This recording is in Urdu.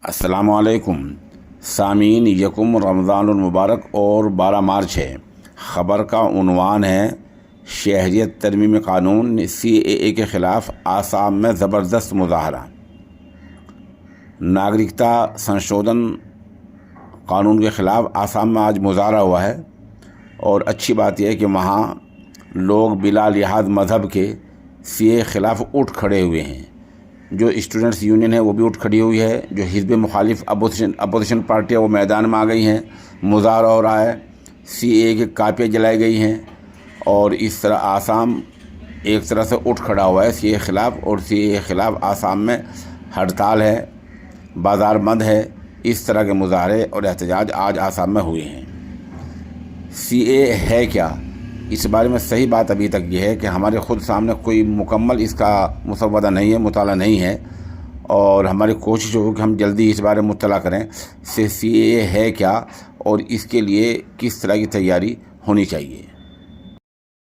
السلام علیکم سامعین، یکم رمضان المبارک اور 12 مارچ ہے۔ خبر کا عنوان ہے شہریت ترمیمی قانون CAA کے خلاف آسام میں زبردست مظاہرہ۔ ناگرکتا سنشودھن قانون کے خلاف آسام میں آج مظاہرہ ہوا ہے، اور اچھی بات یہ ہے کہ وہاں لوگ بلا لحاظ مذہب کے CAA کے خلاف اٹھ کھڑے ہوئے ہیں۔ جو اسٹوڈنٹس یونین ہے وہ بھی اٹھ کھڑی ہوئی ہے، جو حزب مخالف اپوزیشن پارٹی ہے وہ میدان میں آ گئی ہیں، مظاہرہ ہو رہا ہے، CAA کی کاپیاں جلائی گئی ہیں، اور اس طرح آسام ایک طرح سے اٹھ کھڑا ہوا ہے CAA کے خلاف، اور CAA کے خلاف آسام میں ہڑتال ہے، بازار بند ہے۔ اس طرح کے مظاہرے اور احتجاج آج آسام میں ہوئے ہیں۔ CAA ہے کیا؟ اس بارے میں صحیح بات ابھی تک یہ ہے کہ ہمارے خود سامنے کوئی مکمل اس کا مسودہ نہیں ہے، مطالعہ نہیں ہے، اور ہماری کوشش ہو کہ ہم جلدی اس بارے میں مطلع کریں CAA ہے کیا اور اس کے لیے کس طرح کی تیاری ہونی چاہیے۔